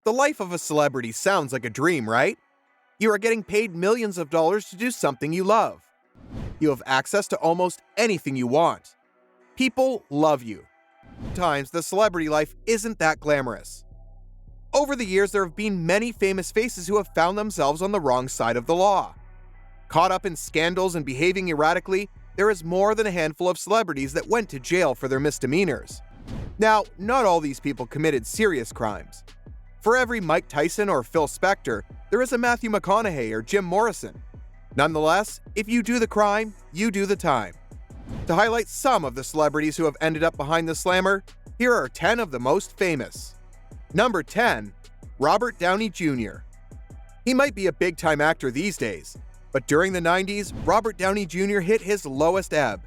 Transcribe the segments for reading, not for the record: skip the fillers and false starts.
The life of a celebrity sounds like a dream, right? You are getting paid millions of dollars to do something you love. You have access to almost anything you want. People love you. Sometimes the celebrity life isn't that glamorous. Over the years, there have been many famous faces who have found themselves on the wrong side of the law. Caught up in scandals and behaving erratically, there is more than a handful of celebrities that went to jail for their misdemeanors. Now, not all these people committed serious crimes. For every Mike Tyson or Phil Spector, there is a Matthew McCaonahuey or Jim Morrison. Nonetheless, if you do the crime, you do the time. To highlight some of the celebrities who have ended up behind the slammer, here are 10 of the most famous. Number 10. Robert Downey Jr. He might be a big-time actor these days, but during the 90s, Robert Downey Jr. hit his lowest ebb.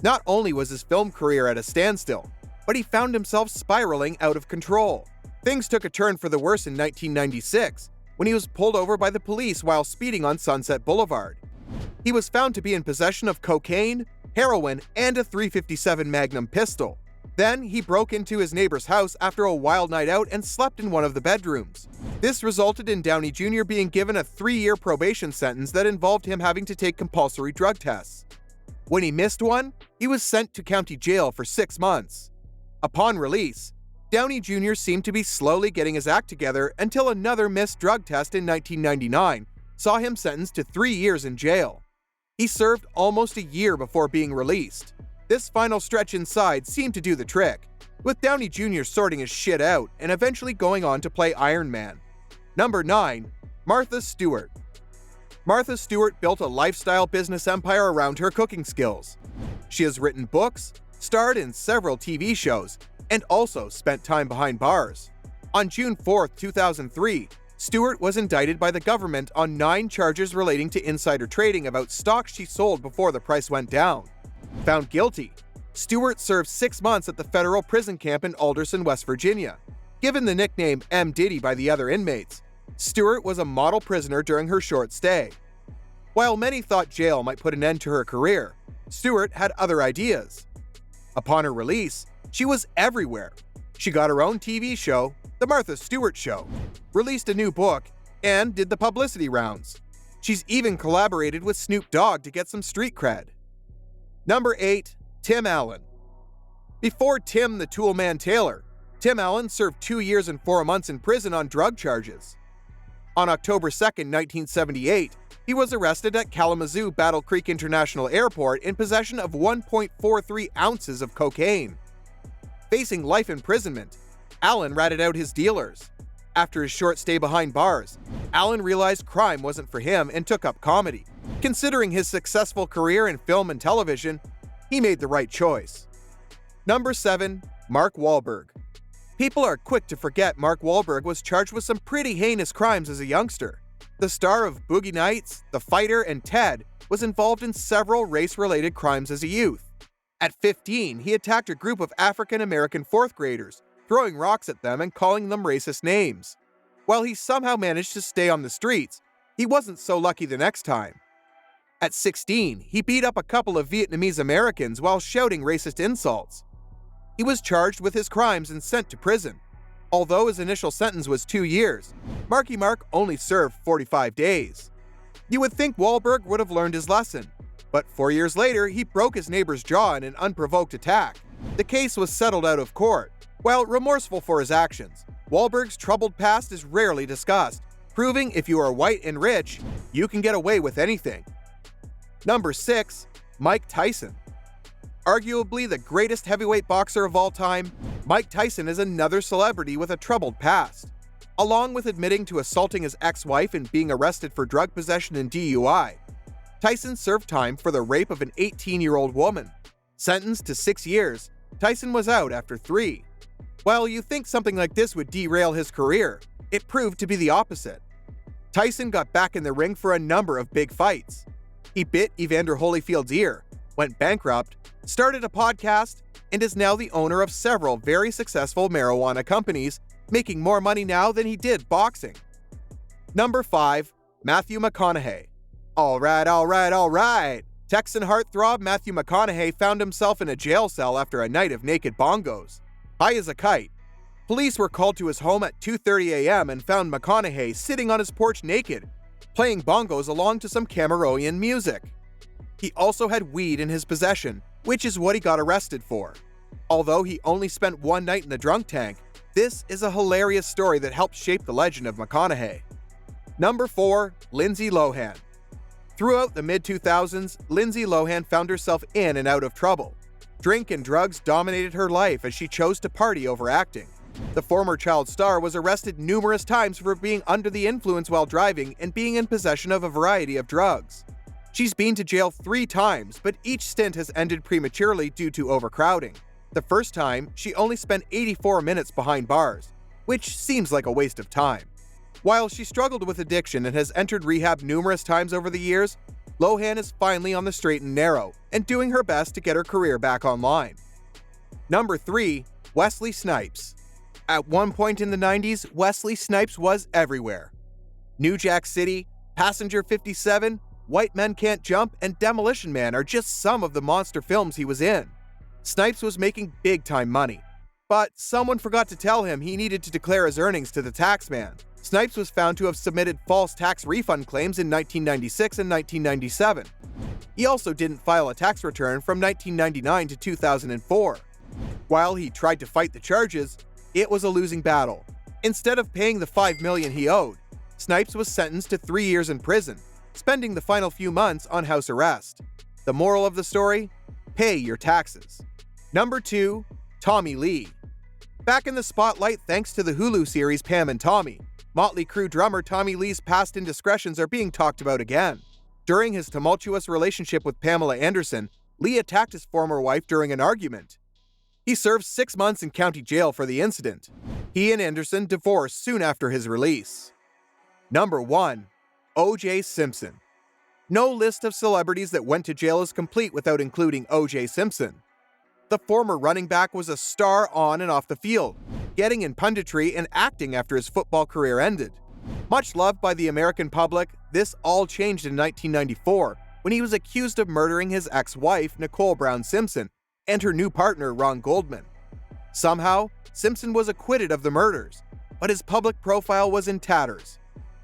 Not only was his film career at a standstill, but he found himself spiraling out of control. Things took a turn for the worse in 1996, when he was pulled over by the police while speeding on Sunset Boulevard. He was found to be in possession of cocaine, heroin, and a .357 Magnum pistol. Then, he broke into his neighbor's house after a wild night out and slept in one of the bedrooms. This resulted in Downey Jr. being given a 3-year probation sentence that involved him having to take compulsory drug tests. When he missed one, he was sent to county jail for 6 months. Upon release, Downey Jr. seemed to be slowly getting his act together until another missed drug test in 1999 saw him sentenced to 3 years in jail. He served almost a year before being released. This final stretch inside seemed to do the trick, with Downey Jr. sorting his shit out and eventually going on to play Iron Man. Number 9. Martha Stewart. Martha Stewart built a lifestyle business empire around her cooking skills. She has written books, starred in several TV shows, and also spent time behind bars. On June 4, 2003, Stewart was indicted by the government on 9 charges relating to insider trading about stocks she sold before the price went down. Found guilty, Stewart served 6 months at the federal prison camp in Alderson, West Virginia. Given the nickname M. Diddy by the other inmates, Stewart was a model prisoner during her short stay. While many thought jail might put an end to her career, Stewart had other ideas. Upon her release, she was everywhere. She got her own TV show, The Martha Stewart Show, released a new book, and did the publicity rounds. She's even collaborated with Snoop Dogg to get some street cred. Number 8. Tim Allen. Before Tim the Toolman Taylor, Tim Allen served 2 years and 4 months in prison on drug charges. On October 2, 1978, he was arrested at Kalamazoo Battle Creek International Airport in possession of 1.43 ounces of cocaine. Facing life imprisonment, Allen ratted out his dealers. After his short stay behind bars, Allen realized crime wasn't for him and took up comedy. Considering his successful career in film and television, he made the right choice. Number 7. Mark Wahlberg. People are quick to forget Mark Wahlberg was charged with some pretty heinous crimes as a youngster. The star of Boogie Nights, The Fighter, and Ted was involved in several race-related crimes as a youth. At 15, he attacked a group of African-American 4th graders, throwing rocks at them and calling them racist names. While he somehow managed to stay on the streets, he wasn't so lucky the next time. At 16, he beat up a couple of Vietnamese Americans while shouting racist insults. He was charged with his crimes and sent to prison. Although his initial sentence was 2 years, Marky Mark only served 45 days. You would think Wahlberg would have learned his lesson, but 4 years later, he broke his neighbor's jaw in an unprovoked attack. The case was settled out of court. While remorseful for his actions, Wahlberg's troubled past is rarely discussed, proving if you are white and rich, you can get away with anything. Number 6. Mike Tyson. Arguably the greatest heavyweight boxer of all time, Mike Tyson is another celebrity with a troubled past. Along with admitting to assaulting his ex-wife and being arrested for drug possession and DUI, Tyson served time for the rape of an 18-year-old woman. Sentenced to 6 years, Tyson was out after 3. While you think something like this would derail his career, it proved to be the opposite. Tyson got back in the ring for a number of big fights. He bit Evander Holyfield's ear, went bankrupt, started a podcast, and is now the owner of several very successful marijuana companies, making more money now than he did boxing. Number 5. Matthew McCaonahuey. Alright. Texan heartthrob Matthew McCaonahuey found himself in a jail cell after a night of naked bongos. High as a kite, Police were called to his home at 2:30 a.m. and found McCaonahuey sitting on his porch naked, playing bongos along to some Cameroonian music. He also had weed in his possession, which is what he got arrested for. Although he only spent one night in the drunk tank, this is a hilarious story that helped shape the legend of McCaonahuey. Number 4. Lindsay Lohan. Throughout the mid-2000s, Lindsay Lohan found herself in and out of trouble. Drink and drugs dominated her life as she chose to party over acting. The former child star was arrested numerous times for being under the influence while driving and being in possession of a variety of drugs. She's been to jail 3 times, but each stint has ended prematurely due to overcrowding. The first time, she only spent 84 minutes behind bars, which seems like a waste of time. While she struggled with addiction and has entered rehab numerous times over the years, Lohan is finally on the straight and narrow and doing her best to get her career back online. Number 3. Wesley Snipes. At one point in the 90s, Wesley Snipes was everywhere. New Jack City, Passenger 57, White Men Can't Jump, and Demolition Man are just some of the monster films he was in. Snipes was making big-time money, but someone forgot to tell him he needed to declare his earnings to the taxman. Snipes was found to have submitted false tax refund claims in 1996 and 1997. He also didn't file a tax return from 1999 to 2004. While he tried to fight the charges, it was a losing battle. Instead of paying the $5 million he owed, Snipes was sentenced to 3 years in prison, spending the final few months on house arrest. The moral of the story? Pay your taxes. Number 2. Tommy Lee. Back in the spotlight thanks to the Hulu series Pam and Tommy, Motley Crue drummer Tommy Lee's past indiscretions are being talked about again. During his tumultuous relationship with Pamela Anderson, Lee attacked his former wife during an argument. He served 6 months in county jail for the incident. He and Anderson divorced soon after his release. Number 1. O.J. Simpson. No list of celebrities that went to jail is complete without including O.J. Simpson. The former running back was a star on and off the field, getting in punditry and acting after his football career ended. Much loved by the American public, this all changed in 1994 when he was accused of murdering his ex-wife, Nicole Brown Simpson, and her new partner, Ron Goldman. Somehow, Simpson was acquitted of the murders, but his public profile was in tatters.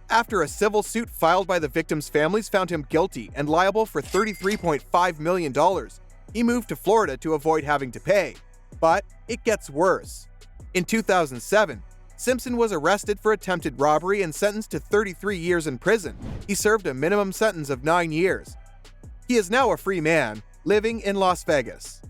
After a civil suit filed by the victims' families found him guilty and liable for $33.5 million, he moved to Florida to avoid having to pay. But it gets worse. In 2007, Simpson was arrested for attempted robbery and sentenced to 33 years in prison. He served a minimum sentence of 9 years. He is now a free man, living in Las Vegas.